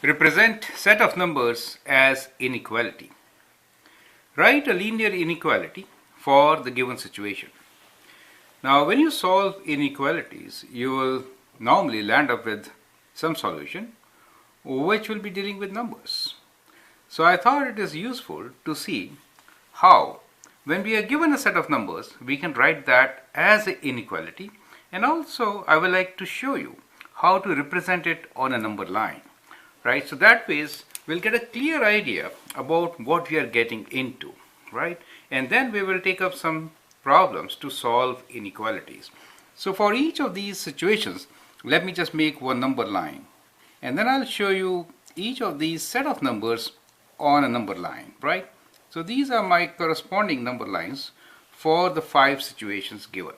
Represent set of numbers as inequality. Write a linear inequality for the given situation. Now, when you solve inequalities, you will normally land up with some solution which will be dealing with numbers. So I thought it is useful to see how, when we are given a set of numbers, we can write that as an inequality, and also I would like to show you how to represent it on a number line. Right, so that ways we'll get a clear idea about what we are getting into, right? And then we will take up some problems to solve inequalities. So for each of these situations, let me just make one number line, and then I'll show you each of these set of numbers on a number line, right? So these are my corresponding number lines for the 5 situations given.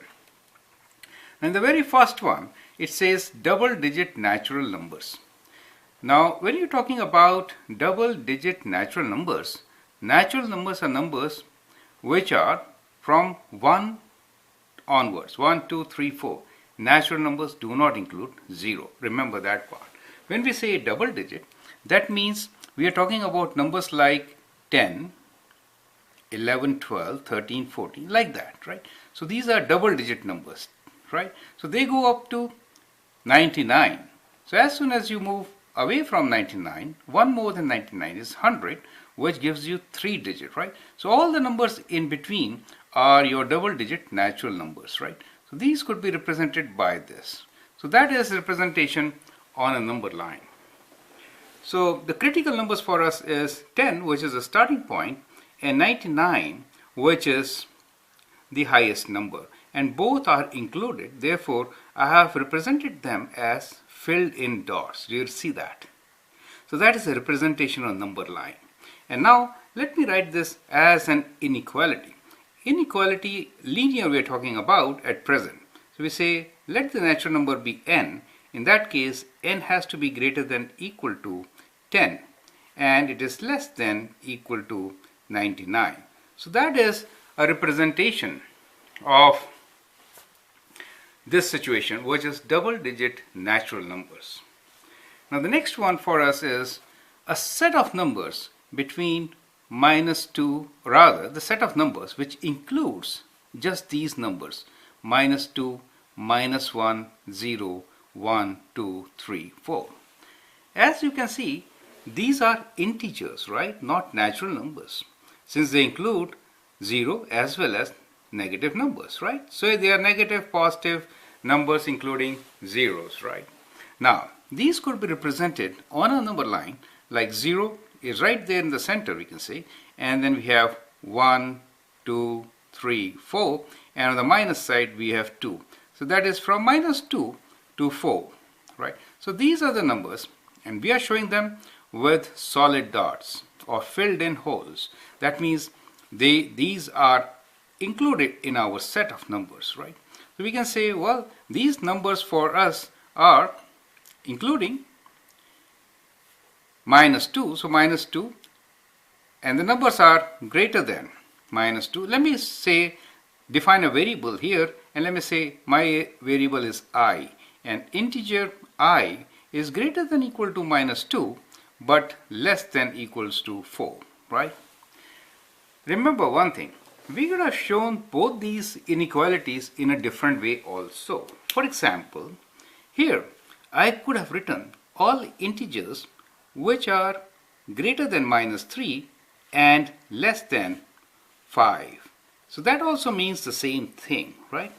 And the very first one, it says double-digit natural numbers. Now, when you're talking about double-digit natural numbers are numbers which are from 1 onwards, 1, 2, 3, 4. Natural numbers do not include 0. Remember that part. When we say double digit, that means we are talking about numbers like 10, 11, 12, 13, 14, like that, right? So these are double-digit numbers, right? So they go up to 99. So as soon as you move away from 99, one more than 99 is 100, which gives you 3 digit, right? So all the numbers in between are your double-digit natural numbers, right? So these could be represented by this. So that is representation on a number line. So the critical numbers for us is 10, which is a starting point, and 99, which is the highest number. And both are included. Therefore, I have represented them as filled in dots. Do you see that? So that is a representation on number line. And now let me write this as an inequality. Inequality linear we are talking about at present. So we say let the natural number be n. In that case, n has to be greater than equal to 10, and it is less than equal to 99. So that is a representation of this situation, which is double-digit natural numbers. Now the next one for us is a set of numbers between -2, rather the set of numbers which includes just these numbers, -2, -1, 0, 1, 2, 3, 4. As you can see, these are integers, right? Not natural numbers, since they include 0 as well as negative numbers, right? So they are negative, positive numbers including zeros, right? Now, these could be represented on a number line like 0 is right there in the center, we can say, and then we have 1, 2, 3, 4, and on the minus side we have 2. So that is from -2 to 4, right? So these are the numbers, and we are showing them with solid dots or filled in holes. That means these are included in our set of numbers, right? So we can say, well, these numbers for us are including -2, so -2, and the numbers are greater than -2. Let me say, define a variable here, and let me say my variable is I, and integer I is greater than equal to -2, but less than equals to 4, right? Remember one thing, we could have shown both these inequalities in a different way also. For example, here I could have written all integers which are greater than -3 and less than 5. So that also means the same thing, right?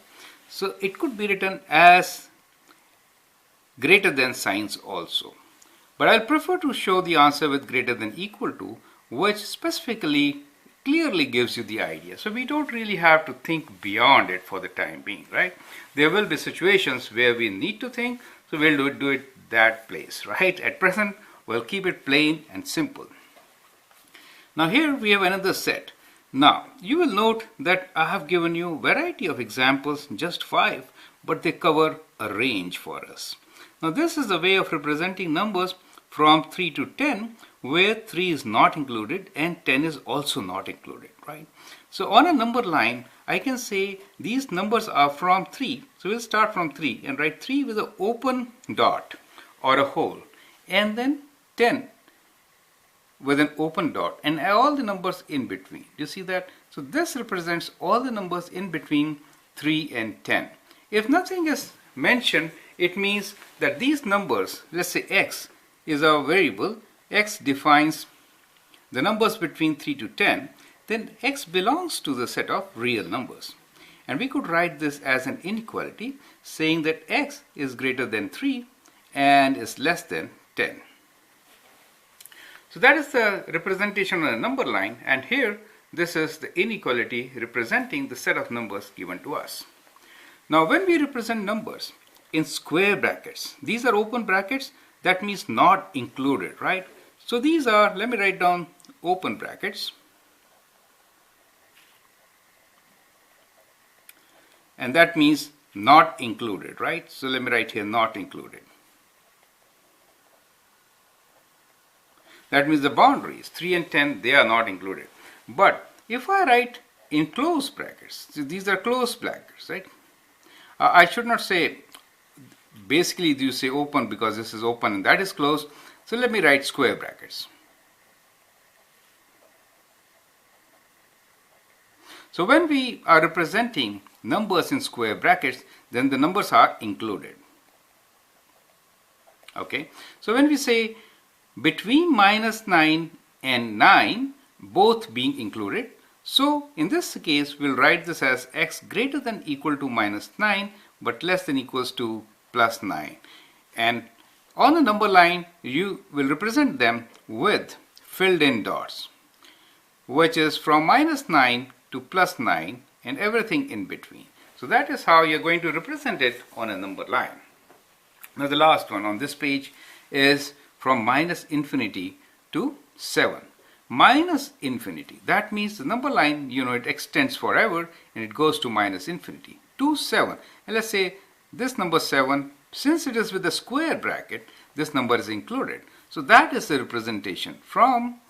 So it could be written as greater than signs also. But I'll prefer to show the answer with greater than equal to, which specifically clearly gives you the idea. So we don't really have to think beyond it for the time being, right? There will be situations where we need to think, so we'll do it that place, right? At present, we'll keep it plain and simple. Now here we have another set. Now you will note that I have given you a variety of examples, just 5, but they cover a range for us. Now this is the way of representing numbers from 3 to 10, where 3 is not included and 10 is also not included, right? So on a number line, I can say these numbers are from 3. So we'll start from 3 and write 3 with an open dot or a hole, and then 10 with an open dot and all the numbers in between. Do you see that? So this represents all the numbers in between 3 and 10. If nothing is mentioned, it means that these numbers, let's say x is our variable, x defines the numbers between 3 to 10, then x belongs to the set of real numbers. And we could write this as an inequality saying that x is greater than 3 and is less than 10. So that is the representation on a number line, and here this is the inequality representing the set of numbers given to us. Now when we represent numbers in square brackets, these are open brackets, that means not included, right? So these are, let me write down open brackets, and that means not included, right? So let me write here not included. That means the boundaries 3 and 10, they are not included. But if I write in closed brackets, so these are closed brackets, right? I should not say, basically you say open because this is open and that is closed. So let me write square brackets. So when we are representing numbers in square brackets, then the numbers are included. Okay, so when we say between -9 and 9, both being included, so in this case we'll write this as x greater than equal to -9 but less than equals to +9. And on the number line you will represent them with filled in dots, which is from -9 to +9 and everything in between. So that is how you're going to represent it on a number line. Now the last one on this page is from -infinity to 7. -infinity, that means the number line, it extends forever and it goes to -infinity to 7. And let's say this number 7, since it is with a square bracket, this number is included. So that is the representation from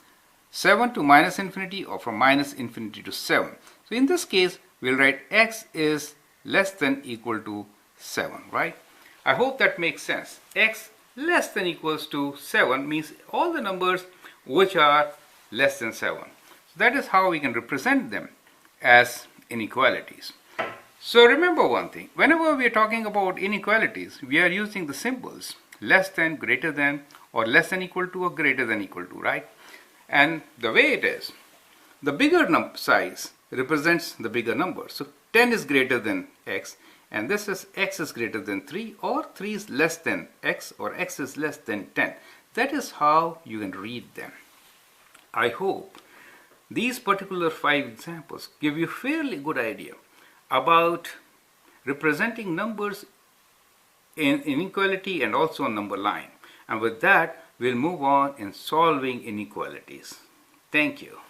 7 to -infinity or from -infinity to 7. So in this case, we'll write x is less than equal to 7, right? I hope that makes sense. X less than equals to 7 means all the numbers which are less than 7. So that is how we can represent them as inequalities. So remember one thing, whenever we are talking about inequalities, we are using the symbols less than, greater than, or less than equal to, or greater than equal to, right? And the way it is, the bigger size represents the bigger number. So 10 is greater than x, and this is x is greater than 3, or 3 is less than x, or x is less than 10. That is how you can read them. I hope these particular 5 examples give you a fairly good idea about representing numbers in inequality and also on number line. And with that, we'll move on in solving inequalities. Thank you.